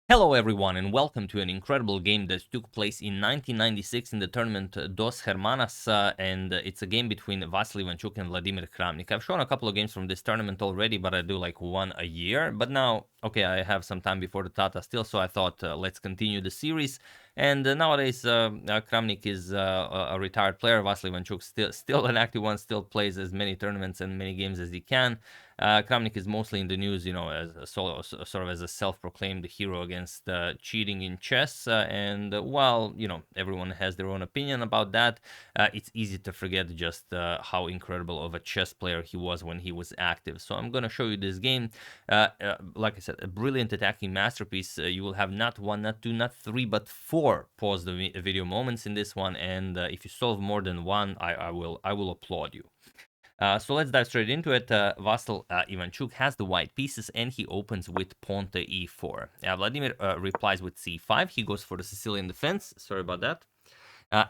Hello everyone and welcome to an incredible game that took place in 1996 in the tournament Dos Hermanas, and it's a game between Vassily Ivanchuk and Vladimir Kramnik. I've shown a couple of games from this tournament already, but I do like one a year. But now, okay, I have some time before the Tata still, so I thought let's continue the series. And nowadays, Kramnik is a retired player. Vassily Ivanchuk still an active one, still plays as many tournaments and many games as he can. Kramnik is mostly in the news, you know, as a sort of as a self-proclaimed hero against cheating in chess. And while, you know, everyone has their own opinion about that, it's easy to forget just how incredible of a chess player he was when he was active. So I'm going to show you this game. Like I said, a brilliant attacking masterpiece. You will have not one, not two, not three, but four pause the video moments in this one. And if you solve more than one, I will applaud you. So let's dive straight into it. Vassily Ivanchuk has the white pieces and he opens with pawn to e4. Vladimir replies with c5. He goes for the Sicilian defense. Sorry about that.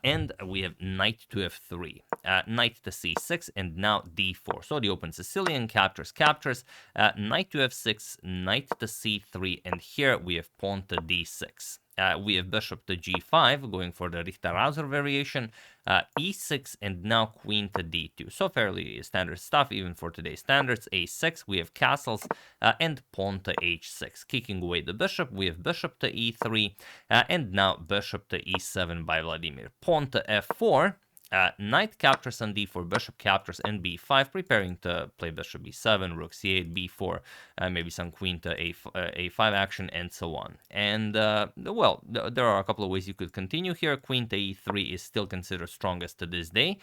And we have knight to f3, knight to c6, and now d4. So the open Sicilian captures, knight to f6, knight to c3, and here we have pawn to d6. We have bishop to g5, going for the Richter-Hauser variation, e6, and now queen to d2. So fairly standard stuff, even for today's standards. a6, we have castles, and pawn to h6. Kicking away the bishop, we have bishop to e3, and now bishop to e7 by Vladimir. Pawn to f4. Knight captures on d4, bishop captures and b5, preparing to play bishop b7, rook c8, b4, maybe some queen to a5 action, and so on. And, well, there are a couple of ways you could continue here. Queen to e3 is still considered strongest to this day.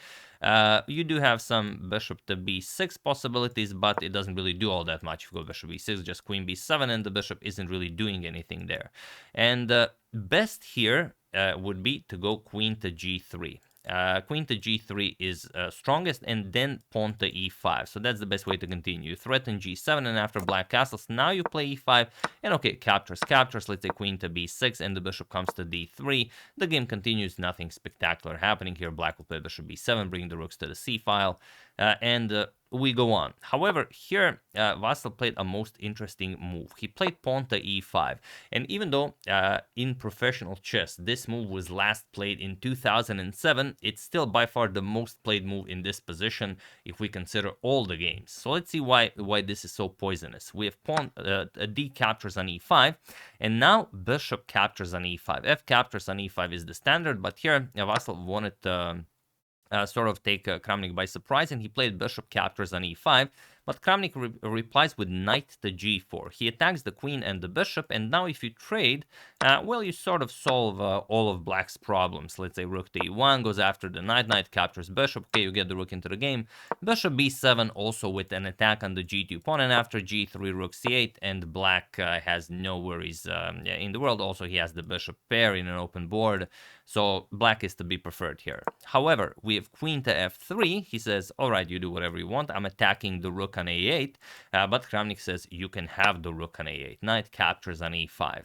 You do have some bishop to b6 possibilities, but it doesn't really do all that much. If you go bishop b6, just queen b7, and the bishop isn't really doing anything there. And best here would be to go queen to g3. Queen to g3 is strongest, and then pawn to e5. So that's the best way to continue. Threaten g7, and after black castles, now you play e5, and okay, captures. Let's say queen to b6, and the bishop comes to d3. The game continues, nothing spectacular happening here. Black will play bishop b7, bring the rooks to the c file, and we go on. However, here Vassily played a most interesting move. He played pawn to e5, and even though in professional chess this move was last played in 2007, it's still by far the most played move in this position if we consider all the games. So let's see why this is so poisonous. We have pawn d captures on e5, and now bishop captures on e5. F captures on e5 is the standard, but here Vassily wanted sort of take Kramnik by surprise, and he played bishop captures on e5, but Kramnik replies with knight to g4. He attacks the queen and the bishop, and now if you trade, well, you sort of solve all of black's problems. Let's say rook to e1 goes after the knight captures bishop. Okay, you get the rook into the game. Bishop b7 also with an attack on the g2 pawn, and after g3, rook c8, and black has no worries in the world. Also, he has the bishop pair in an open board, so black is to be preferred here. However, we have queen to f3. He says, all right, you do whatever you want. I'm attacking the rook on a8, but Kramnik says you can have the rook on a8. Knight captures on e5.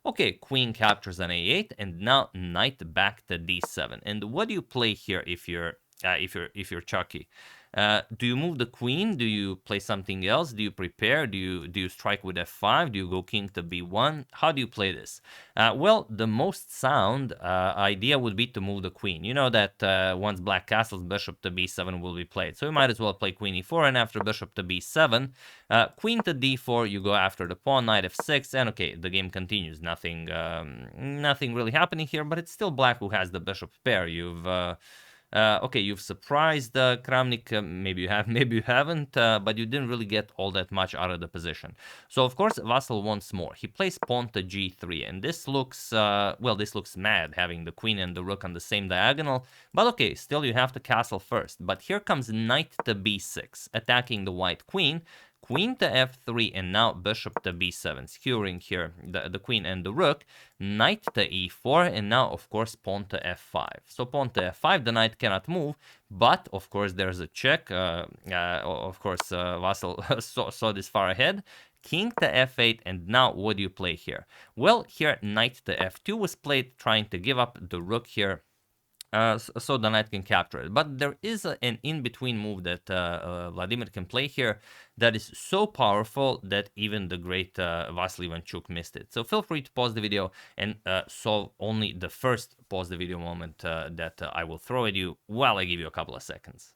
Okay, queen captures on a8, and now knight back to d7. And what do you play here if you're Chucky? Do you move the queen? Do you play something else? Do you prepare? Do you strike with f5? Do you go king to b1? How do you play this? Well, the most sound idea would be to move the queen. You know that once black castles, bishop to b7 will be played. So you might as well play queen e4, and after bishop to b7, queen to d4, you go after the pawn, knight f6, and okay, the game continues. Nothing really happening here, but it's still black who has the bishop pair. Okay, you've surprised Kramnik, maybe you have, maybe you haven't, but you didn't really get all that much out of the position. So, of course, Vassily wants more. He plays pawn to g3, and this looks, well, this looks mad, having the queen and the rook on the same diagonal, but okay, still you have to castle first. But here comes knight to b6, attacking the white queen, queen to f3, and now bishop to b7, skewering here the queen and the rook, knight to e4, and now, of course, pawn to f5. So pawn to f5, the knight cannot move, but, of course, there's a check. Of course, Vassily saw this far ahead. King to f8, and now what do you play here? Well, here knight to f2 was played, trying to give up the rook here so the knight can capture it. But there is an in-between move that Vladimir can play here that is so powerful that even the great Vassily Ivanchuk missed it. So feel free to pause the video and solve only the first pause the video moment that I will throw at you while I give you a couple of seconds.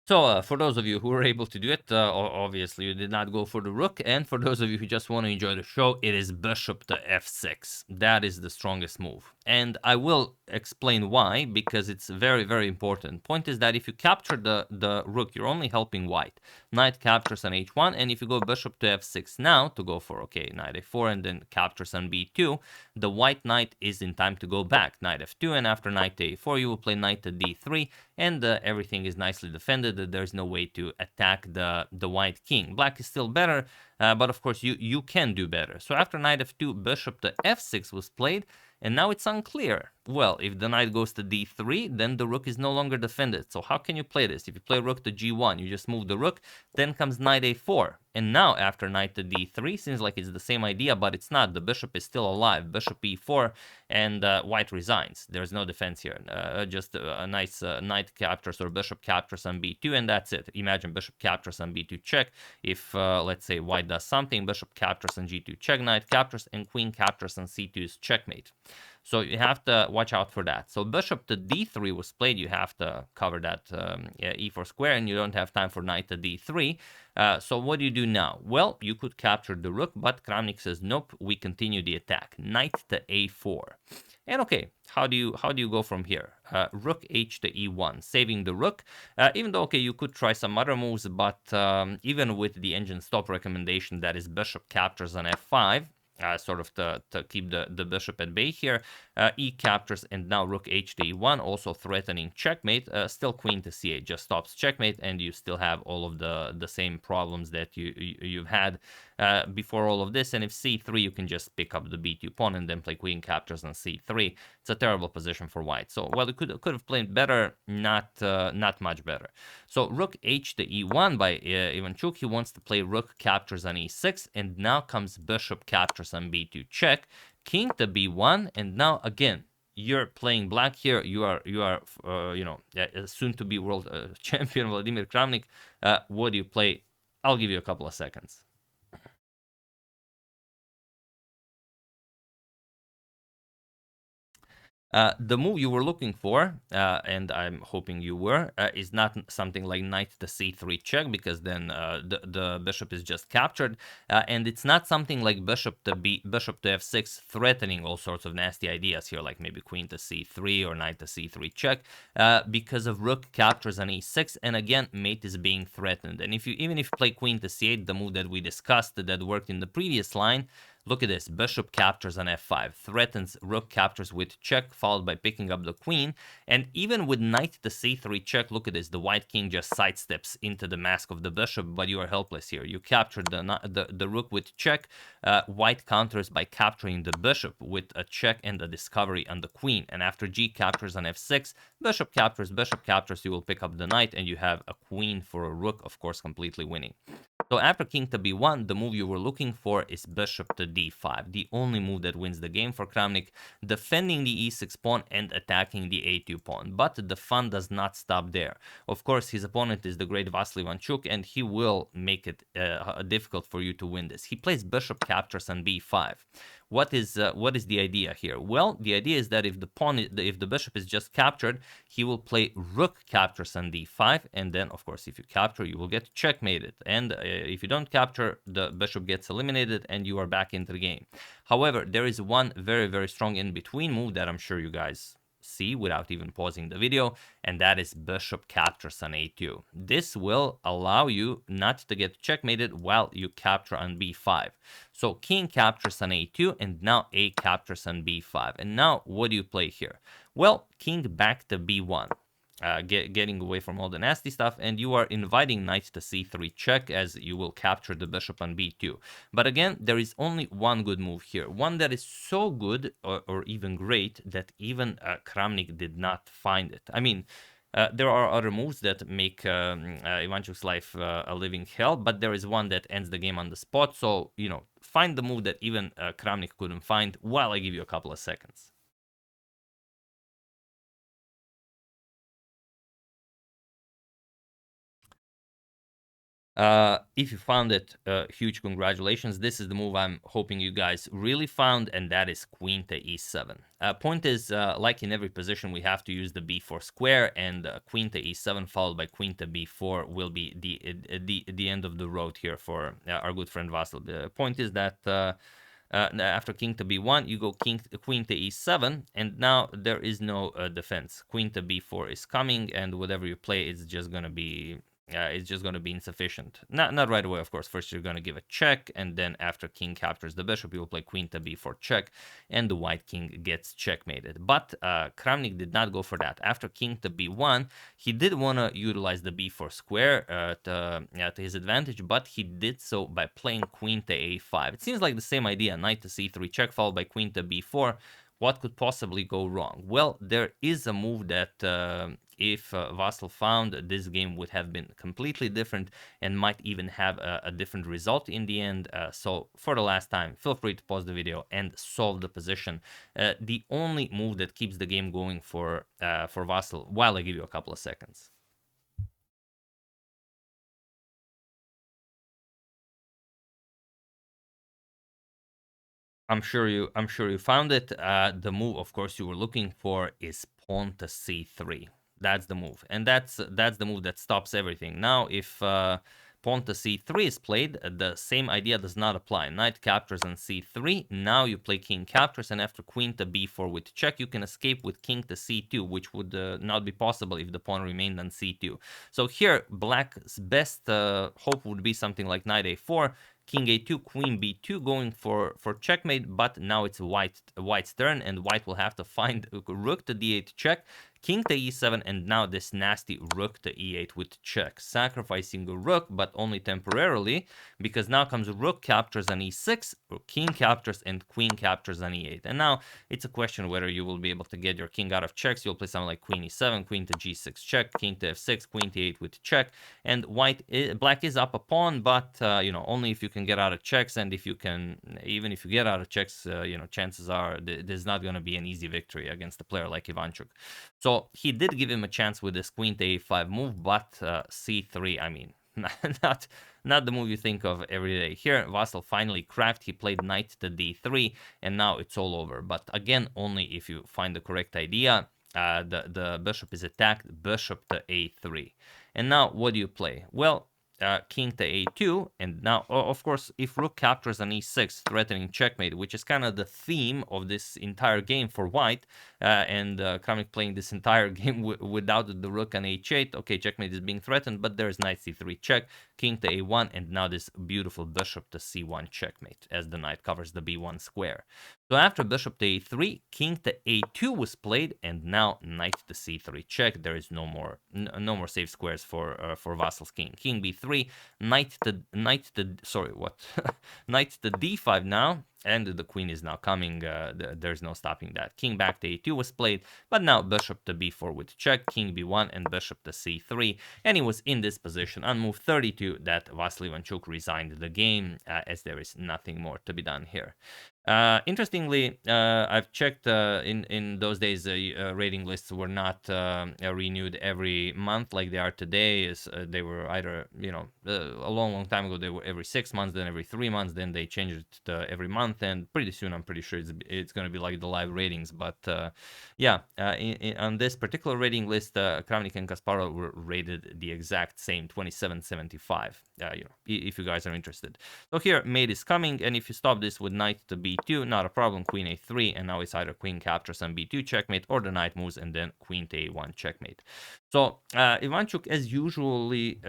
So for those of you who were able to do it, obviously you did not go for the rook, and for those of you who just want to enjoy the show, it is bishop to f6. That is the strongest move. And I will explain why, because it's very, very important. Point is that if you capture the rook, you're only helping white. Knight captures on h1, and if you go bishop to f6 now, to go for, okay, knight a4, and then captures on b2, the white knight is in time to go back. Knight f2, and after knight to a4, you will play knight to d3, and everything is nicely defended. There's no way to attack the white king. Black is still better, but of course you can do better. So after knight f2, bishop to f6 was played, and now it's unclear. Well, if the knight goes to d3, then the rook is no longer defended. So how can you play this? If you play rook to g1, you just move the rook, then comes knight a4. And now after knight to d3, seems like it's the same idea, but it's not. The bishop is still alive. Bishop e4, and white resigns. There's no defense here. Just a nice knight captures or bishop captures on b2, and that's it. Imagine bishop captures on b2 check. If, let's say, white does something, bishop captures on g2 check, knight captures, and queen captures on c2 is checkmate. So you have to watch out for that. So bishop to d3 was played. You have to cover that e4 square, and you don't have time for knight to d3. So what do you do now? Well, you could capture the rook, but Kramnik says, nope, we continue the attack. Knight to a4. And okay, how do you go from here? Rook h to e1, saving the rook. Even though, okay, you could try some other moves, but even with the engine stop recommendation, that is bishop captures on f5, sort of to keep the bishop at bay here. E captures, and now rook h to e1, also threatening checkmate. Still queen to c8 just stops checkmate, and you still have all of the same problems that you've had before all of this. And if c3, you can just pick up the b2 pawn and then play queen captures on c3. It's a terrible position for white. So, well, it could have played better, not much better. So rook h to e1 by Ivanchuk. He wants to play rook captures on e6, and now comes bishop captures on b2 check, king to b1, and now again you're playing black here. You are soon to be world champion Vladimir Kramnik. What do you play? I'll give you a couple of seconds. The move you were looking for, and I'm hoping you were, is not something like knight to c3 check, because then the bishop is just captured, and it's not something like bishop to f6, threatening all sorts of nasty ideas here, like maybe queen to c3 or knight to c3 check, because of rook captures on e6, and again mate is being threatened. And even if you play queen to c8, the move that we discussed that worked in the previous line, look at this, bishop captures on f5, threatens rook captures with check, followed by picking up the queen, and even with knight to c3 check, look at this, the white king just sidesteps into the mask of the bishop, but you are helpless here. You captured the rook with check, white counters by capturing the bishop with a check and a discovery on the queen, and after g captures on f6, bishop captures, you will pick up the knight, and you have a queen for a rook, of course, completely winning. So after king to b1, the move you were looking for is bishop to d5, the only move that wins the game for Kramnik, defending the e6 pawn and attacking the a2 pawn. But the fun does not stop there. Of course, his opponent is the great Vassily Ivanchuk, and he will make it difficult for you to win this. He plays bishop captures on b5. What is the idea here? Well, the idea is that if the bishop is just captured, he will play rook captures on d5, and then of course if you capture, you will get checkmated, and if you don't capture, the bishop gets eliminated and you are back into the game. However, there is one very, very strong in between move that I'm sure you guys see without even pausing the video, and that is bishop captures on a2. This will allow you not to get checkmated while you capture on b5. So king captures on a2, and now a captures on b5. And now what do you play here? Well, king back to b1. Getting away from all the nasty stuff, and you are inviting knight to c3 check, as you will capture the bishop on b2. But again, there is only one good move here, one that is so good or even great that even Kramnik did not find it. I mean, There are other moves that make Ivanchuk's life a living hell, but there is one that ends the game on the spot. So, find the move that even Kramnik couldn't find while I give you a couple of seconds. If you found it, huge congratulations. This is the move I'm hoping you guys really found, and that is Queen to E7. Point is, like in every position, we have to use the B4 square, and Queen to E7 followed by Queen to B4 will be the end of the road here for our good friend Vassily. The point is that after King to B1, you go Queen to E7, and now there is no defense. Queen to B4 is coming, and whatever you play is just gonna be insufficient. Not right away, of course. First, you're going to give a check, and then after king captures the bishop, you will play queen to b4 check, and the white king gets checkmated. But Kramnik did not go for that. After king to b1, he did want to utilize the b4 square to his advantage, but he did so by playing queen to a5. It seems like the same idea, knight to c3 check, followed by queen to b4. What could possibly go wrong? Well, there is a move that if Vassal found, this game would have been completely different and might even have a different result in the end. So for the last time, feel free to pause the video and solve the position. The only move that keeps the game going for Vassal, while I give you a couple of seconds. I'm sure you found it. The move, of course, you were looking for is pawn to c3. That's the move, and that's the move that stops everything. Now, if pawn to c3 is played, the same idea does not apply. Knight captures on c3. Now you play king captures, and after queen to b4 with check, you can escape with king to c2, which would not be possible if the pawn remained on c2. So here, black's best hope would be something like knight a4. King a2, queen b2 going for checkmate, but now it's white's turn, and white will have to find rook to d8 check, king to e7, and now this nasty rook to e8 with check, sacrificing a rook, but only temporarily, because now comes rook captures on e6, king captures, and queen captures on e8. And now it's a question whether you will be able to get your king out of checks. You'll play something like queen e7, queen to g6 check, king to f6, queen to e8 with check, and black is up a pawn, but only if you can get out of checks, and even if you get out of checks, chances are there's not going to be an easy victory against a player like Ivanchuk. So he did give him a chance with this queen to a5 move, but c3, I mean, not the move you think of every day. Here, Vassal finally cracked. He played knight to d3, and now it's all over. But again, only if you find the correct idea. The bishop is attacked, bishop to a3. And now, what do you play? Well, king to a2, and now, of course, if rook captures on e6, threatening checkmate, which is kind of the theme of this entire game for white, and Kramnik playing this entire game without the rook on h8, okay, checkmate is being threatened, but there's knight c3 check, king to a1, and now this beautiful bishop to c1 checkmate, as the knight covers the b1 square. So after bishop to a3, king to a2 was played, and now knight to c3 check. There is no more safe squares for Vassal's king. King b3, knight to knight to d5 now, and the queen is now coming. There's no stopping that. King back to a2 was played, but now bishop to b4 with check, king b1, and bishop to c3. And it was in this position on move 32 that Vassily Ivanchuk resigned the game, as there is nothing more to be done here. Interestingly, I've checked in those days, rating lists were not renewed every month like they are today. They were either, a long time ago, they were every 6 months, then every 3 months, then they changed it to every month, and pretty soon I'm pretty sure it's going to be like the live ratings. But yeah, on this particular rating list, Kramnik and Kasparov were rated the exact same, 27.75. If you guys are interested. So here, mate is coming, and if you stop this with knight to b2, not a problem, queen a3, and now it's either queen captures on b2 checkmate, or the knight moves, and then queen to a1 checkmate. So Ivanchuk, as usually,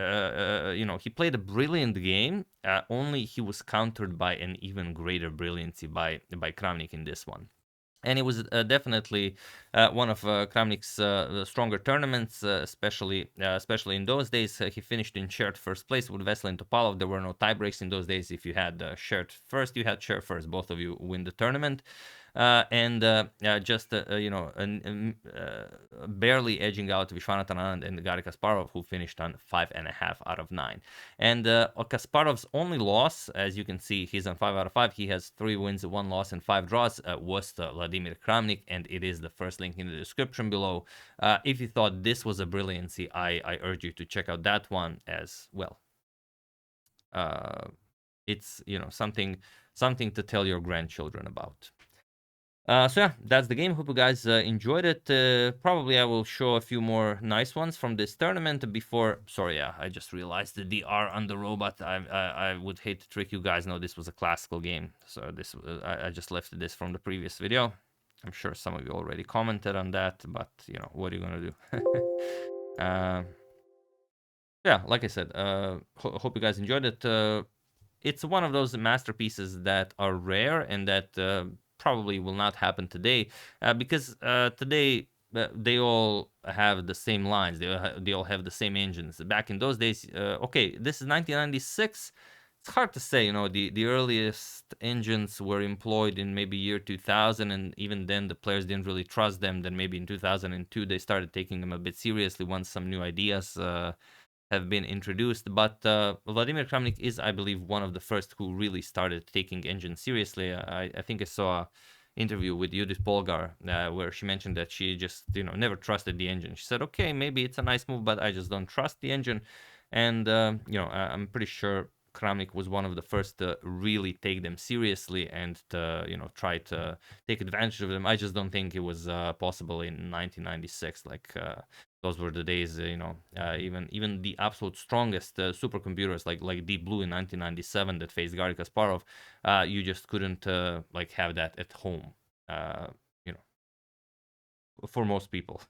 he played a brilliant game, only he was countered by an even greater brilliancy by Kramnik in this one. And it was definitely one of Kramnik's stronger tournaments, especially in those days. He finished in shared first place with Veselin Topalov. There were no tie breaks in those days. If you had shared first, you had share first. Both of you win the tournament. and just barely edging out Vishwanathan Anand and Garry Kasparov, who finished on 5.5 out of 9. And Kasparov's only loss, as you can see, he's on 5 out of 5. He has 3 wins, 1 loss, and 5 draws. Was Vladimir Kramnik, and it is the first link in the description below. If you thought this was a brilliancy, I urge you to check out that one as well. It's something to tell your grandchildren about. So yeah, that's the game. Hope you guys enjoyed it. Probably I will show a few more nice ones from this tournament before. Sorry, yeah, I just realized the DR on the robot. I would hate to trick you guys. No, this was a classical game. So this I just left this from the previous video. I'm sure some of you already commented on that, but what are you gonna do? Yeah, like I said, hope you guys enjoyed it. It's one of those masterpieces that are rare and that probably will not happen today, because today they all have the same lines. They all have the same engines. Back in those days, okay, this is 1996. It's hard to say. The earliest engines were employed in maybe year 2000, and even then the players didn't really trust them. Then maybe in 2002 they started taking them a bit seriously once some new ideas have been introduced. But Vladimir Kramnik is, I believe, one of the first who really started taking engines seriously. I think I saw an interview with Judit Polgar where she mentioned that she just never trusted the engine. She said, okay, maybe it's a nice move, but I just don't trust the engine. And I'm pretty sure Kramnik was one of the first to really take them seriously and to try to take advantage of them. I just don't think it was possible in 1996. Like those were the days, even the absolute strongest supercomputers like Deep Blue in 1997 that faced Garry Kasparov, you just couldn't have that at home, for most people.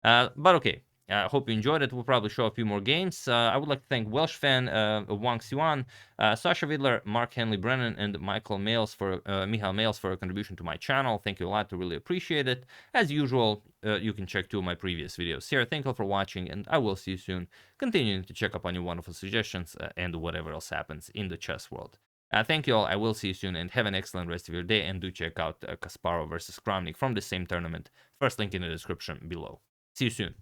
But okay. I hope you enjoyed it. We'll probably show a few more games. I would like to thank Welsh fan Wang Xiwan, Sasha Vidler, Mark Henley Brennan, and Michael Males for a contribution to my channel. Thank you a lot. I really appreciate it. As usual, you can check 2 of my previous videos here. Thank you all for watching, and I will see you soon. Continuing to check up on your wonderful suggestions and whatever else happens in the chess world. Thank you all. I will see you soon, and have an excellent rest of your day. And do check out Kasparov versus Kramnik from the same tournament. First link in the description below. See you soon.